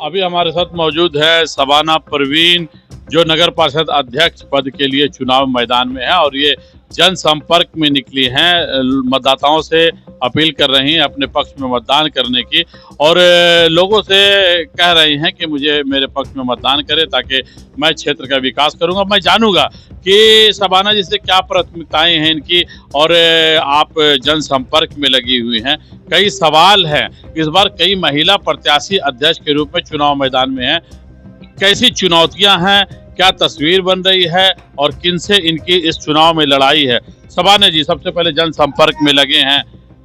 अभी हमारे साथ मौजूद है शबाना परवीन, जो नगर पार्षद अध्यक्ष पद के लिए चुनाव मैदान में है और ये जनसंपर्क में निकली हैं, मतदाताओं से अपील कर रही हैं अपने पक्ष में मतदान करने की और लोगों से कह रही हैं कि मुझे मेरे पक्ष में मतदान करें ताकि मैं क्षेत्र का विकास करूंगा। मैं जानूंगा कि शबाना जी से क्या प्राथमिकताएं हैं इनकी और आप जनसंपर्क में लगी हुई हैं। कई सवाल हैं, इस बार कई महिला प्रत्याशी अध्यक्ष के रूप में चुनाव मैदान में हैं। कैसी चुनौतियां हैं, क्या तस्वीर बन रही है और किनसे इनकी इस चुनाव में लड़ाई है। शबाना जी सबसे पहले जनसंपर्क में लगे हैं,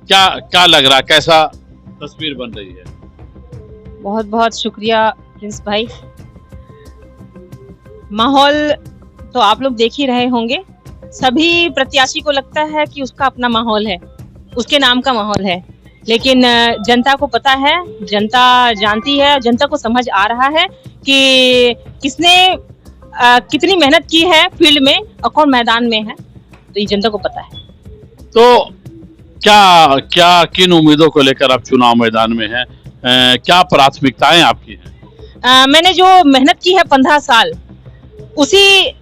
क्या क्या लग रहा है, कैसा तस्वीर बन रही है? बहुत बहुत शुक्रिया प्रिंस भाई। माहौल तो आप लोग देख ही रहे होंगे, सभी प्रत्याशी को लगता है कि उसका अपना माहौल है, उसके नाम का माहौल है, लेकिन जनता को पता है, जनता जानती है, जनता को समझ आ रहा है कि किसने कितनी मेहनत की है फील्ड में और कौन मैदान में है, तो ये जनता को पता है। तो क्या क्या किन उम्मीदों को लेकर आप चुनाव मैदान में हैं, क्या प्राथमिकताएं आपकी हैं? मैंने जो मेहनत की है 15 साल, उसी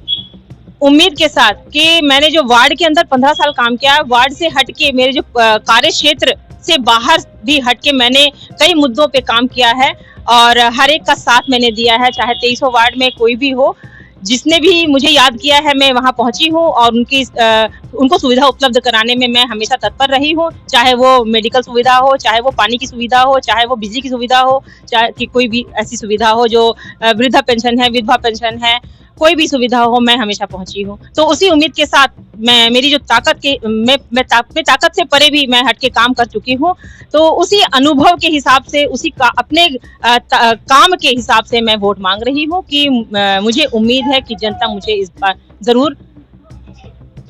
उम्मीद के साथ कि मैंने जो वार्ड के अंदर 15 साल काम किया, वार्ड से हट के मेरे जो कार्य क्षेत्र से बाहर भी हट के मैंने कई मुद्दों पे काम किया है और हर एक का साथ मैंने दिया है, चाहे 2300 वार्ड में कोई भी हो, जिसने भी मुझे याद किया है मैं वहां पहुंची हूं और उनको सुविधा उपलब्ध कराने में मैं हमेशा तत्पर रही हूं, चाहे वो मेडिकल सुविधा हो, चाहे वो पानी की सुविधा हो, चाहे वो बिजली की सुविधा हो, चाहे कि कोई भी ऐसी सुविधा हो जो वृद्धा पेंशन है, विधवा पेंशन है, कोई भी सुविधा हो, मैं हमेशा पहुंची हूँ। तो उसी उम्मीद के साथ मैं मेरी जो ताकत के मैं ताकत से परे भी मैं हट के काम कर चुकी हूँ, तो उसी अनुभव के हिसाब से, उसी का अपने काम के हिसाब से मैं वोट मांग रही हूँ कि मुझे उम्मीद है कि जनता मुझे इस बार जरूर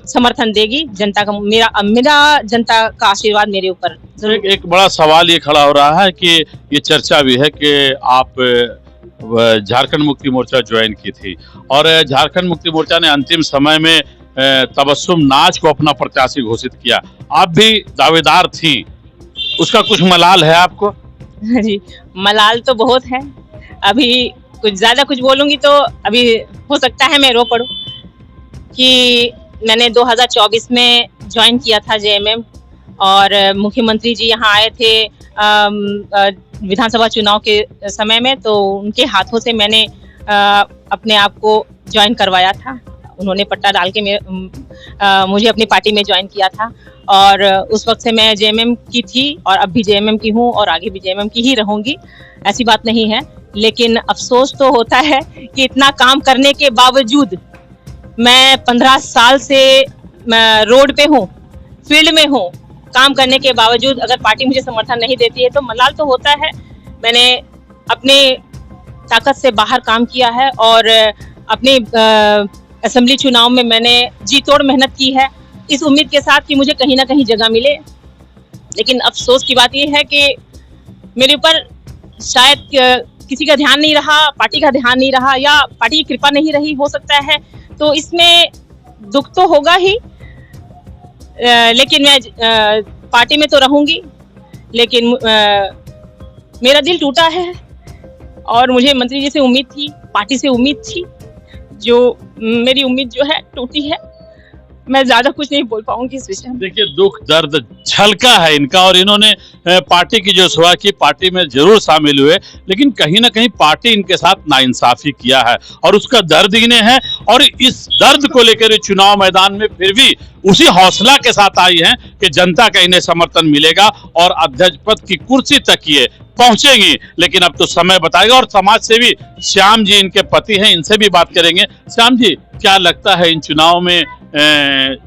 समर्थन देगी। जनता का मेरा जनता का आशीर्वाद मेरे ऊपर जरूर। एक बड़ा सवाल ये खड़ा हो रहा है कि ये चर्चा भी है कि आप झारखंड मुक्ति मोर्चा ज्वाइन की थी और झारखंड मुक्ति मोर्चा ने अंतिम समय में तबस्सुम नाज को अपना प्रत्याशी घोषित किया। आप भी दावेदार थी, उसका कुछ मलाल है आपको? जी, मलाल तो बहुत है। अभी कुछ ज्यादा कुछ बोलूंगी तो अभी हो सकता है मैं रो पड़ूं कि मैंने 2024 में ज्वाइन किया था जेएमएम और मुख्यमंत्री जी यहाँ आए थे विधानसभा चुनाव के समय में, तो उनके हाथों से मैंने अपने आप को ज्वाइन करवाया था। उन्होंने पट्टा डाल के मुझे अपनी पार्टी में ज्वाइन किया था और उस वक्त से मैं जेएमएम की थी और अब भी जेएमएम की हूँ और आगे भी जेएमएम की ही रहूंगी, ऐसी बात नहीं है। लेकिन अफसोस तो होता है कि इतना काम करने के बावजूद मैं 15 साल से रोड पे हूँ, फील्ड में हूँ, काम करने के बावजूद अगर पार्टी मुझे समर्थन नहीं देती है तो मलाल तो होता है। मैंने अपने ताकत से बाहर काम किया है और अपने असेंबली चुनाव में मैंने जी तोड़ मेहनत की है, इस उम्मीद के साथ कि मुझे कहीं ना कहीं जगह मिले। लेकिन अफसोस की बात यह है कि मेरे ऊपर शायद किसी का ध्यान नहीं रहा, पार्टी का ध्यान नहीं रहा या पार्टी की कृपा नहीं रही, हो सकता है। तो इसमें दुख तो होगा ही, लेकिन मैं पार्टी में तो रहूंगी, लेकिन मेरा दिल टूटा है और मुझे मंत्री जी से उम्मीद थी, पार्टी से उम्मीद थी, जो मेरी उम्मीद जो है टूटी है। मैं ज्यादा कुछ नहीं बोल पाऊंगी इस विषय में। देखिए, दुख दर्द छलका है इनका और इन्होंने पार्टी की जो सेवा की, पार्टी में जरूर शामिल हुए, लेकिन कहीं ना कहीं पार्टी इनके साथ नाइंसाफी किया है और उसका दर्द इन्हें है और इस दर्द को लेकर चुनाव मैदान में फिर भी उसी हौसला के साथ आई हैं कि जनता का इन्हें समर्थन मिलेगा और अध्यक्ष पद की कुर्सी तक ये पहुंचेंगी। लेकिन अब तो समय बताएगा और समाज सेवी श्याम जी इनके पति हैं, इनसे भी बात करेंगे। श्याम जी, क्या लगता है इन चुनाव में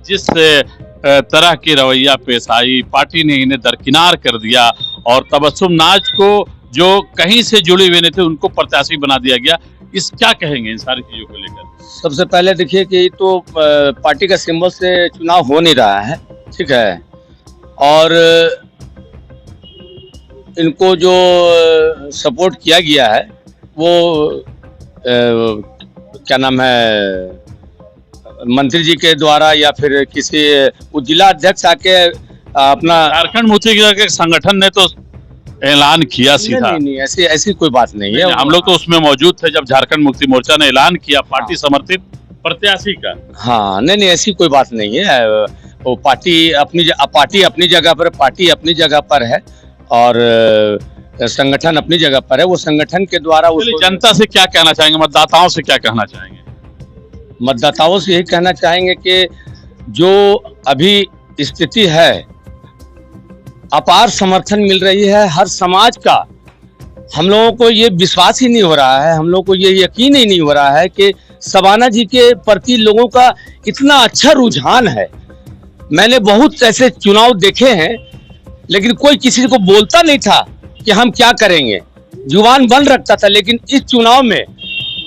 जिस तरह की रवैया पेश आई, पार्टी ने इन्हें दरकिनार कर दिया और तबस्सुम नाज को जो कहीं से जुड़े हुए नहीं थे उनको प्रत्याशी बना दिया गया, इस क्या कहेंगे इन सारी चीजों को लेकर? सबसे पहले देखिए कि तो पार्टी का सिंबल से चुनाव हो नहीं रहा है, ठीक है, और इनको जो सपोर्ट किया गया है वो क्या नाम है, मंत्री जी के द्वारा या फिर किसी जिला अध्यक्ष आके अपना झारखंड मुक्ति के संगठन ने तो ऐलान किया सीधा। नहीं, ऐसी ऐसी कोई बात नहीं है। हम लोग तो उसमें मौजूद थे जब झारखंड मुक्ति मोर्चा ने ऐलान किया पार्टी समर्थित प्रत्याशी का। हाँ, नहीं ऐसी कोई बात नहीं है। वो पार्टी अपनी जगह पर, पार्टी अपनी जगह पर है और संगठन अपनी जगह पर है। वो संगठन के द्वारा जनता से क्या कहना चाहेंगे, मतदाताओं से क्या कहना चाहेंगे? मतदाताओं से यही कहना चाहेंगे कि जो अभी स्थिति है, अपार समर्थन मिल रही है हर समाज का। हम लोगों को ये विश्वास ही नहीं हो रहा है, हम लोगों को ये यकीन ही नहीं हो रहा है कि शबाना जी के प्रति लोगों का इतना अच्छा रुझान है। मैंने बहुत ऐसे चुनाव देखे हैं, लेकिन कोई किसी को बोलता नहीं था कि हम क्या करेंगे, जुबान बंद रखता था। लेकिन इस चुनाव में,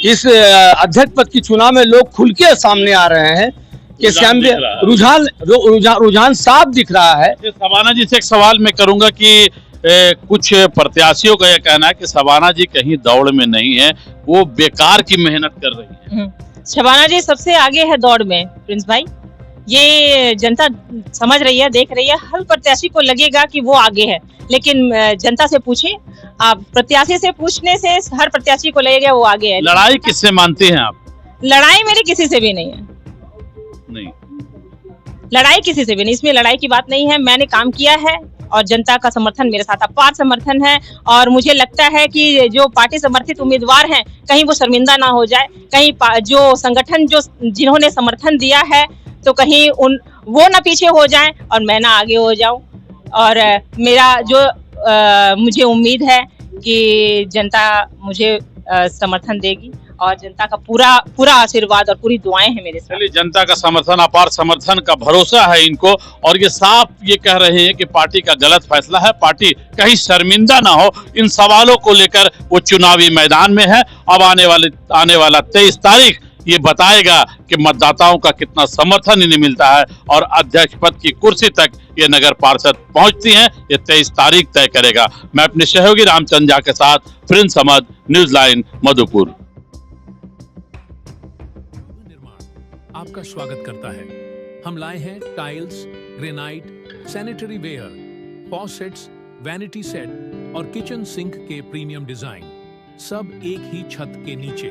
इस अध्यक्ष पद की चुनाव में लोग खुल के सामने आ रहे हैं कि रुझान साफ दिख रहा है। शबाना जी से एक सवाल मैं करूंगा कि कुछ प्रत्याशियों का यह कहना है कि शबाना जी कहीं दौड़ में नहीं है, वो बेकार की मेहनत कर रही है। शबाना जी सबसे आगे है दौड़ में प्रिंस भाई, ये जनता समझ रही है, देख रही है। हर प्रत्याशी को लगेगा कि वो आगे है, लेकिन जनता से पूछे आप, प्रत्याशी से पूछने से हर प्रत्याशी को लगेगा वो आगे है। लड़ाई किससे मानते हैं आप? लड़ाई मेरी किसी से भी नहीं है। नहीं, लड़ाई किसी से भी नहीं, इसमें लड़ाई की बात नहीं है। मैंने काम किया है और जनता का समर्थन मेरे साथ अपार समर्थन है। और मुझे लगता है कि जो पार्टी समर्थित उम्मीदवार हैं, कहीं वो शर्मिंदा ना हो जाए, कहीं जो संगठन जिन्होंने समर्थन दिया है तो कहीं वो ना पीछे हो जाएं और मैं ना आगे हो जाऊं। और मेरा मुझे उम्मीद है कि जनता मुझे समर्थन देगी और जनता का पूरा आशीर्वाद और पूरी दुआएं हैं मेरे साथ। चलिए, जनता का समर्थन, अपार समर्थन का भरोसा है इनको और ये साफ ये कह रहे हैं कि पार्टी का गलत फैसला है, पार्टी कहीं शर्मिंदा ना हो। इन सवालों को लेकर वो चुनावी मैदान में है। अब आने वाला 23 तारीख ये बताएगा कि मतदाताओं का कितना समर्थन इन्हें मिलता है और अध्यक्ष पद की कुर्सी तक ये नगर पार्षद पहुंचती हैं, ये 23 तारीख तय करेगा। मैं अपने सहयोगी रामचंद्र झा के साथ प्रिंस अहमद, न्यूज लाइन, मधुपुर। आपका स्वागत करता है। हम लाए हैं tiles, granite, sanitary ware, faucets, vanity set और किचन सिंक के प्रीमियम डिजाइन, सब एक ही छत के नीचे,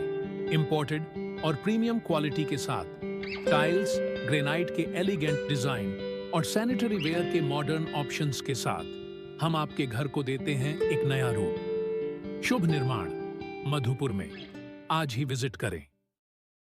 इंपोर्टेड और प्रीमियम क्वालिटी के साथ। टाइल्स, ग्रेनाइट के एलिगेंट डिजाइन और सैनिटरी वेयर के मॉडर्न ऑप्शंस के साथ हम आपके घर को देते हैं एक नया रूप। शुभ निर्माण, मधुपुर में। आज ही विजिट करें।